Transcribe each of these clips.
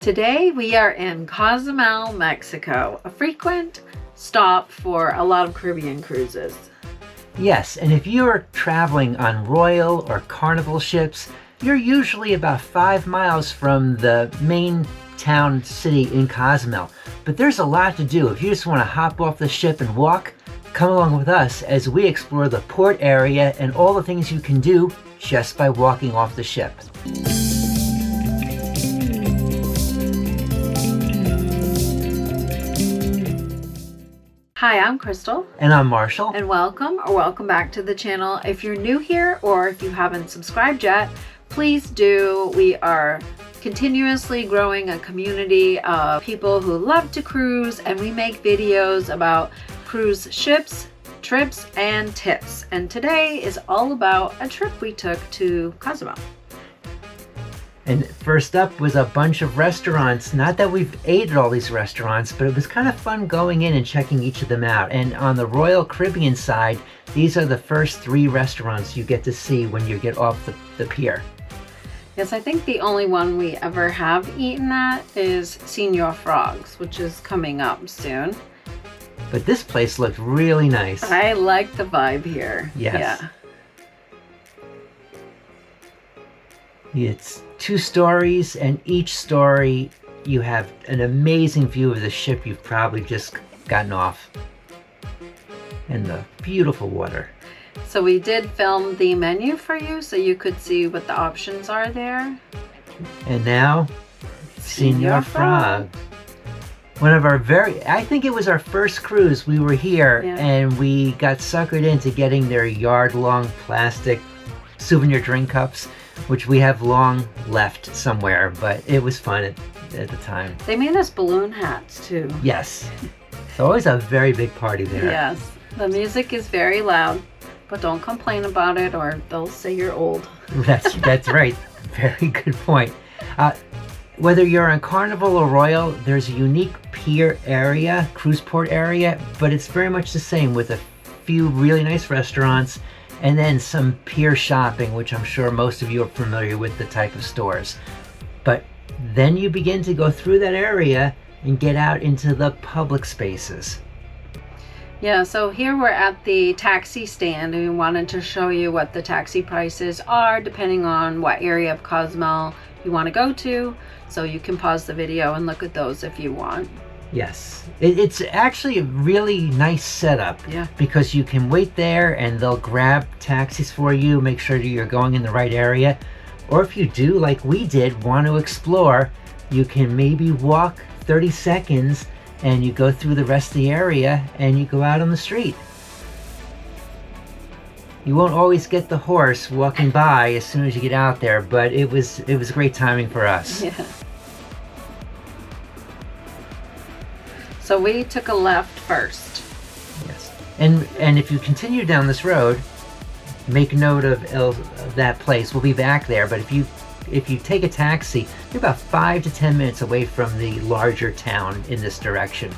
Today we are in Cozumel, Mexico, a frequent stop for a lot of Caribbean cruises. Yes, and if you are traveling on Royal or Carnival ships, you're usually about 5 miles from the main town city in Cozumel. But there's a lot to do. If you just want to hop off the ship and walk, come along with us as we explore the port area and all the things you can do just by walking off the ship. Hi, I'm Crystal. And I'm Marshall. And welcome back to the channel. If you're new here or if you haven't subscribed yet, please do. We are continuously growing a community of people who love to cruise, and we make videos about cruise ships, trips, and tips. And today is all about a trip we took to Cozumel. And first up was a bunch of restaurants. Not that we've ate at all these restaurants, but it was kind of fun going in and checking each of them out. And on the Royal Caribbean side, these are the first 3 restaurants you get to see when you get off the pier. Yes, I think the only one we ever have eaten at is Señor Frogs, which is coming up soon. But this place looked really nice. I like the vibe here. Yes. Yeah. It's 2 stories, and each story you have an amazing view of the ship you've probably just gotten off. And the beautiful water. So we did film the menu for you so you could see what the options are there. And now, Señor Frog. One of our I think it was our first cruise. We were here and we got suckered into getting their yard-long plastic souvenir drink cups, which we have long left somewhere, but it was fun at the time. They made us balloon hats too. Yes. It's always a very big party there. Yes. The music is very loud, but don't complain about it or they'll say you're old. That's right. Very good point. Whether you're on Carnival or Royal, there's a unique pier area, cruise port area, but it's very much the same with a few really nice restaurants and then some pier shopping, which I'm sure most of you are familiar with the type of stores. But then you begin to go through that area and get out into the public spaces. Yeah, so here we're at the taxi stand, and we wanted to show you what the taxi prices are depending on what area of Cozumel you want to go to. So you can pause the video and look at those if you want. Yes, it's actually a really nice setup. Yeah. Because you can wait there and they'll grab taxis for you, make sure that you're going in the right area. Or if you do, like we did, want to explore, you can maybe walk 30 seconds and you go through the rest of the area and you go out on the street. You won't always get the horse walking by as soon as you get out there, but it was great timing for us. Yeah. So we took a left first. Yes. And if you continue down this road, make note of that place. We'll be back there, but if you take a taxi, you're about 5 to 10 minutes away from the larger town in this direction.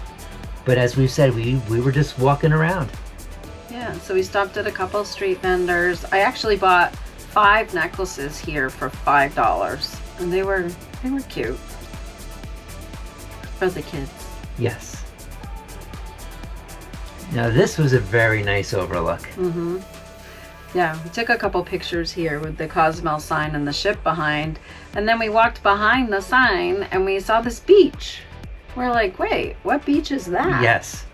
But as we've said, we were just walking around. Yeah, so we stopped at a couple street vendors. I actually bought 5 necklaces here for $5, and they were cute for the kids. Yes. Now this was a very nice overlook. Mm-hmm. Yeah, we took a couple pictures here with the Cozumel sign and the ship behind, and then we walked behind the sign and we saw this beach. We're like, wait, what beach is that? Yes.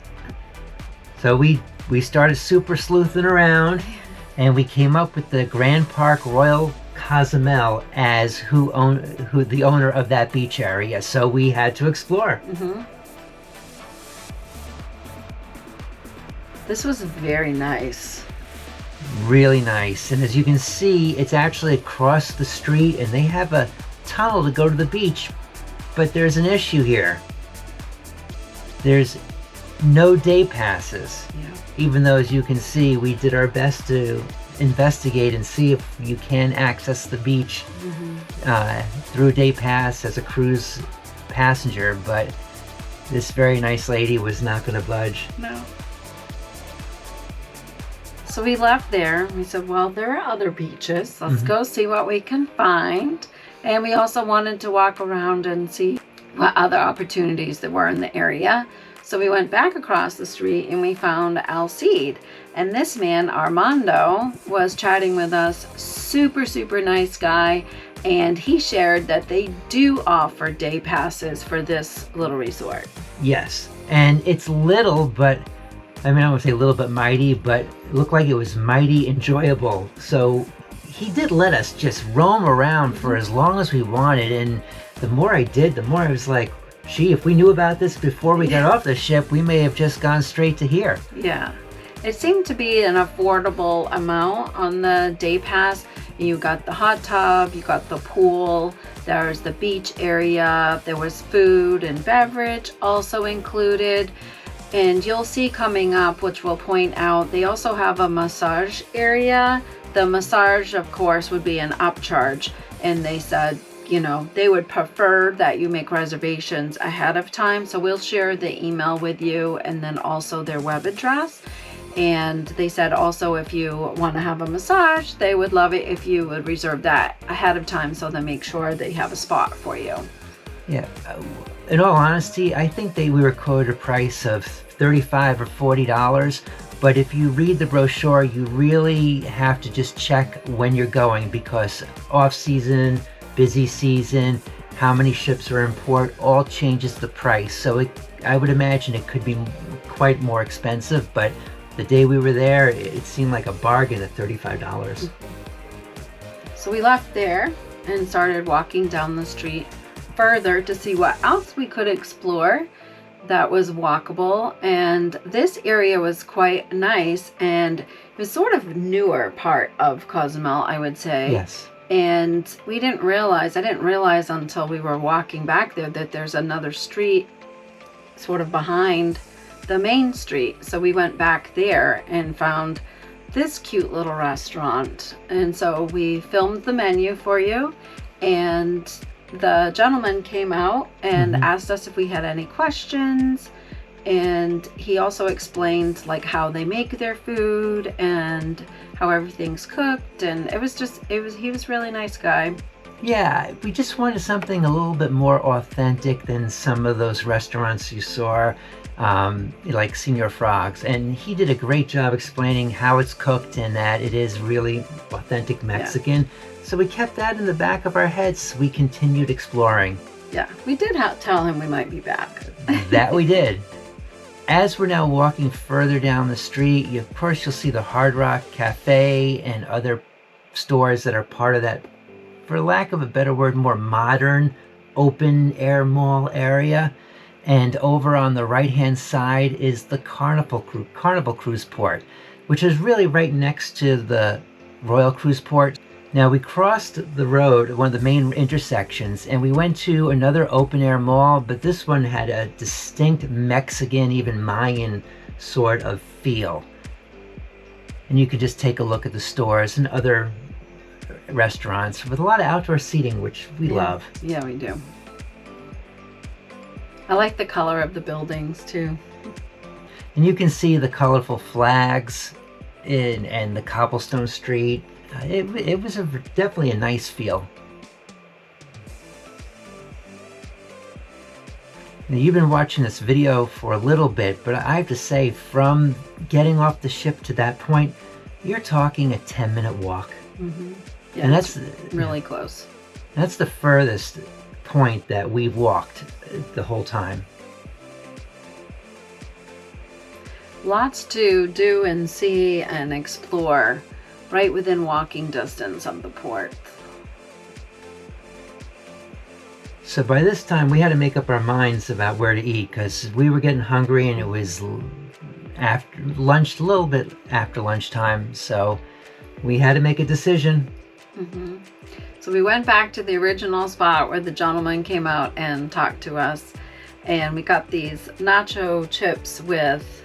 So we started super sleuthing around, and we came up with the Grand Park Royal Cozumel as who the owner of that beach area. So we had to explore. Mm-hmm. This was very nice. Really nice. And as you can see, it's actually across the street, and they have a tunnel to go to the beach. But there's an issue here. There's no day passes. Yeah. Even though, as you can see, we did our best to investigate and see if you can access the beach through a day pass as a cruise passenger. But this very nice lady was not going to budge. No. So we left there. We said, well, there are other beaches. Let's go see what we can find. And we also wanted to walk around and see what other opportunities there were in the area. So we went back across the street and we found Alced. And this man, Armando, was chatting with us. Super, super nice guy. And he shared that they do offer day passes for this little resort. Yes. And it's little, but I mean, I would say little but mighty, but it looked like it was mighty enjoyable. So he did let us just roam around for as long as we wanted. And the more I did, the more I was like, gee, if we knew about this before we got off the ship, we may have just gone straight to here. Yeah. It seemed to be an affordable amount on the day pass. You got the hot tub, you got the pool, there's the beach area, there was food and beverage also included. And you'll see coming up, which we'll point out, they also have a massage area. The massage, of course, would be an upcharge. And they said, you know, they would prefer that you make reservations ahead of time. So we'll share the email with you and then also their web address. And they said also if you want to have a massage, they would love it if you would reserve that ahead of time so they make sure they have a spot for you. Yeah. In all honesty, I think we were quoted a price of $35 or $40. But if you read the brochure, you really have to just check when you're going, because off-season, busy season, how many ships are in port, all changes the price. So I would imagine it could be quite more expensive, but the day we were there, it seemed like a bargain at $35. So we left there and started walking down the street further to see what else we could explore that was walkable. And this area was quite nice, and it was sort of newer part of Cozumel, I would say. Yes. And I didn't realize until we were walking back there that there's another street sort of behind the main street. So we went back there and found this cute little restaurant. And so we filmed the menu for you, and the gentleman came out and asked us if we had any questions. And he also explained like how they make their food and how everything's cooked. And he was really nice guy. Yeah, we just wanted something a little bit more authentic than some of those restaurants you saw, like Señor Frogs. And he did a great job explaining how it's cooked and that it is really authentic Mexican. Yeah. So we kept that in the back of our heads. We continued exploring. Yeah, we did tell him we might be back. That we did. As we're now walking further down the street, of course you'll see the Hard Rock Cafe and other stores that are part of that, for lack of a better word, more modern open air mall area. And over on the right hand side is the Carnival Cruise Port, which is really right next to the Royal Cruise Port. Now we crossed the road, one of the main intersections, and we went to another open air mall, but this one had a distinct Mexican, even Mayan sort of feel. And you could just take a look at the stores and other restaurants with a lot of outdoor seating, which we love. Yeah, we do. I like the color of the buildings too. And you can see the colorful flags and the cobblestone street. It was definitely a nice feel. Now, you've been watching this video for a little bit, but I have to say, from getting off the ship to that point, you're talking a 10-minute walk. Mm-hmm. Yeah, and that's really close. That's the furthest point that we've walked the whole time. Lots to do and see and explore right within walking distance of the port. So by this time we had to make up our minds about where to eat, because we were getting hungry and it was after lunch, a little bit after lunchtime, so we had to make a decision. So we went back to the original spot where the gentleman came out and talked to us, and we got these nacho chips with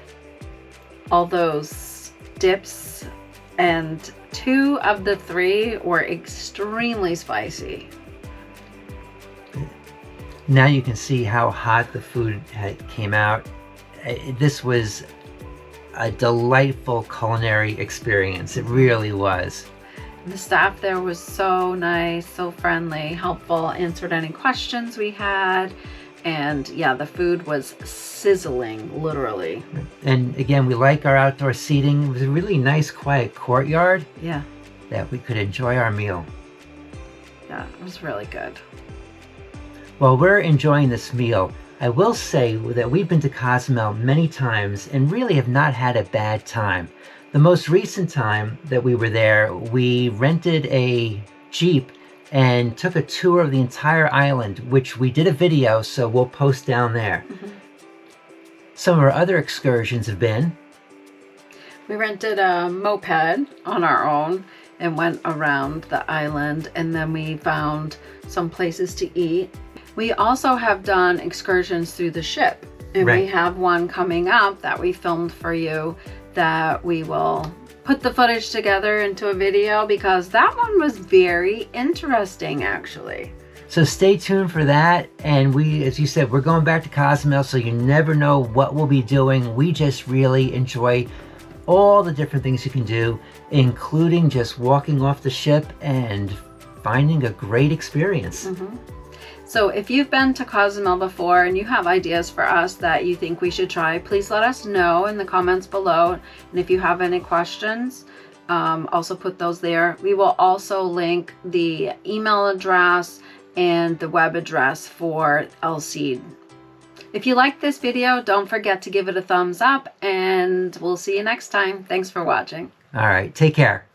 all those dips, and 2 of the 3 were extremely spicy. Now you can see how hot the food came out. This was a delightful culinary experience. It really was. The staff there was so nice, so friendly, helpful, answered any questions we had, And yeah, the food was sizzling, literally. And again, we like our outdoor seating. It was a really nice, quiet courtyard. Yeah. That we could enjoy our meal. Yeah, it was really good. While we're enjoying this meal, I will say that we've been to Cozumel many times and really have not had a bad time. The most recent time that we were there, we rented a Jeep and took a tour of the entire island, which we did a video, so we'll post down there. Mm-hmm. Some of our other excursions have been... We rented a moped on our own and went around the island, and then we found some places to eat. We also have done excursions through the ship, and Right. we have one coming up that we filmed for you that we will put the footage together into a video, because that one was very interesting, actually. So stay tuned for that. And we, as you said, we're going back to Cozumel, so you never know what we'll be doing. We just really enjoy all the different things you can do, including just walking off the ship and finding a great experience. Mm-hmm. So if you've been to Cozumel before and you have ideas for us that you think we should try, please let us know in the comments below. And if you have any questions, also put those there. We will also link the email address and the web address for Alced. If you liked this video, don't forget to give it a thumbs up, and we'll see you next time. Thanks for watching. All right, take care.